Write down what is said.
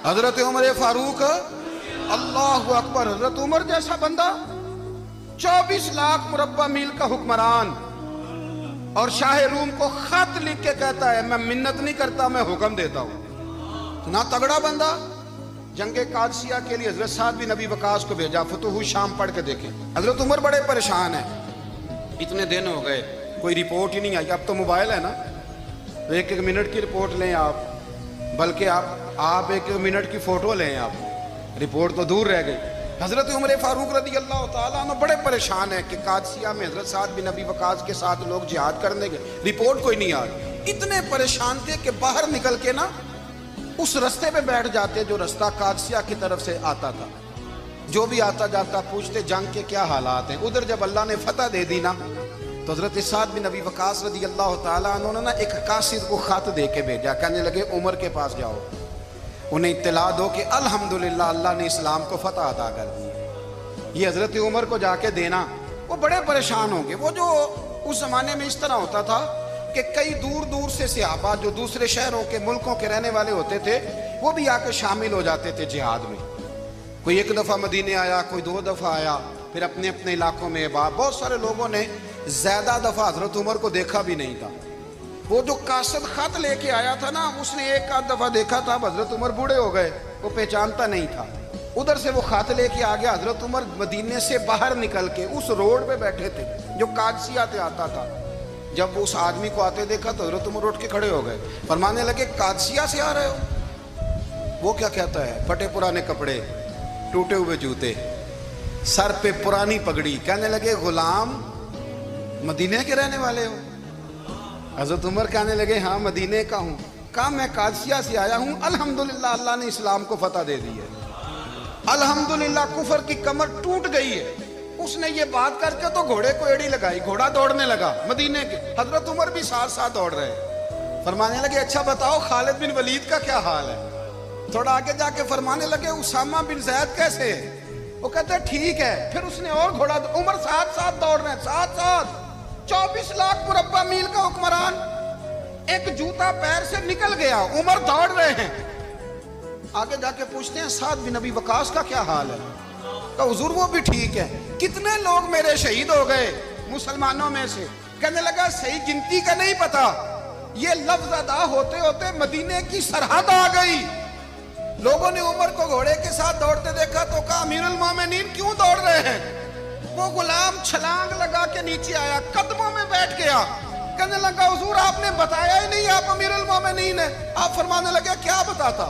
حضرت عمر فاروق اللہ اکبر. حضرت عمر جیسا بندہ 24 لاکھ مربع میل کا حکمران اور شاہ روم کو خط لکھ کے کہتا ہے میں منت نہیں کرتا میں حکم دیتا ہوں. اتنا تگڑا بندہ. جنگ قادسیہ کے لیے حضرت سعد بن ابی وقاص کو بھیجا. فتوح شام پڑھ کے دیکھیں. حضرت عمر بڑے پریشان ہیں. اتنے دن ہو گئے کوئی رپورٹ ہی نہیں آئی. اب تو موبائل ہے نا, ایک ایک منٹ کی رپورٹ لیں آپ, بلکہ آپ ایک ایک منٹ کی فوٹو لیں آپ, رپورٹ تو دور رہ گئی. حضرت عمر فاروق رضی اللہ تعالیٰ عنہ بڑے پریشان ہیں کہ قادسیہ میں حضرت سعد بن ابی وقاص کے ساتھ لوگ جہاد کرنے گئے, رپورٹ کوئی نہیں آ رہی. اتنے پریشان تھے کہ باہر نکل کے نا اس رستے پہ بیٹھ جاتے جو رستہ قادسیہ کی طرف سے آتا تھا. جو بھی آتا جاتا پوچھتے جنگ کے کیا حالات ہیں. ادھر جب اللہ نے فتح دے دی نا تو حضرت سعد بن ابی وقاص رضی اللہ تعالیٰ عنہ نے ایک قاصد کو خط دے کے بھیجا. کہنے لگے عمر کے پاس جاؤ, انہیں اطلاع دو کہ الحمدللہ اللہ نے اسلام کو فتح عطا کر دی. یہ حضرت عمر کو جا کے دینا. وہ بڑے پریشان ہوں گے. وہ جو اس زمانے میں اس طرح ہوتا تھا کہ کئی دور دور سے صحابہ جو دوسرے شہروں کے ملکوں کے رہنے والے ہوتے تھے وہ بھی آ کے شامل ہو جاتے تھے جہاد میں. کوئی ایک دفعہ مدینے آیا, کوئی 2 دفعہ آیا, پھر اپنے اپنے علاقوں میں. بہت سارے لوگوں نے زیادہ دفعہ حضرت عمر کو دیکھا بھی نہیں تھا. وہ جو قاصد خط لے کے آیا تھا نا اس نے ایک آدھ دفعہ دیکھا تھا. حضرت عمر بوڑھے ہو گئے, وہ پہچانتا نہیں تھا. ادھر سے وہ خط لے کے آ گیا. حضرت عمر مدینے سے باہر نکل کے اس روڈ پہ بیٹھے تھے جو قادسیہ سے آتا تھا. جب اس آدمی کو آتے دیکھا تو حضرت عمر اٹھ کے کھڑے ہو گئے, فرمانے لگے قادسیہ سے آ رہے ہو؟ وہ کیا کہتا ہے, پھٹے پرانے کپڑے, ٹوٹے ہوئے جوتے, سر پہ پرانی پگڑی. کہنے لگے غلام مدینے کے رہنے والے ہو؟ حضرت عمر کہنے لگے ہاں مدینے کا ہوں. کہا میں قادسیہ سے آیا ہوں, الحمدللہ اللہ نے اسلام کو فتح دے دی ہے, الحمدللہ کفر کی کمر ٹوٹ گئی ہے. اس نے یہ بات کر کے تو گھوڑے کو ایڑی لگائی, گھوڑا دوڑنے لگا مدینے کے. حضرت عمر بھی ساتھ ساتھ دوڑ رہے. فرمانے لگے اچھا بتاؤ خالد بن ولید کا کیا حال ہے؟ تھوڑا آگے جا کے فرمانے لگے اسامہ بن زید کیسے ہے؟ وہ کہتے ہیں ٹھیک ہے. پھر اس نے اور گھوڑا. عمر ساتھ ساتھ دوڑ رہے ہیں, ساتھ ساتھ. 24 لاکھ مربع میل کا حکمران, ایک جوتا پیر سے نکل گیا, عمر دوڑ رہے ہیں. آگے جا کے پوچھتے ہیں سعد بن ابی وقاص کا کیا حال ہے؟ کہ حضور وہ بھی ٹھیک ہے. کتنے لوگ میرے شہید ہو گئے مسلمانوں میں سے؟ کہنے لگا صحیح گنتی کا نہیں پتا. یہ لفظ ادا ہوتے ہوتے مدینے کی سرحد آ گئی. لوگوں نے عمر کو گھوڑے کے ساتھ دوڑتے دیکھا تو کہا امیر المومنین کیوں دوڑ رہے ہیں؟ وہ غلام چھلانگ لگا کے نیچے آیا, قدموں میں بیٹھ گیا. کہنے لگا حضور آپ نے بتایا ہی نہیں آپ امیر المومنین ہیں. آپ فرمانے لگے کیا بتاتا؟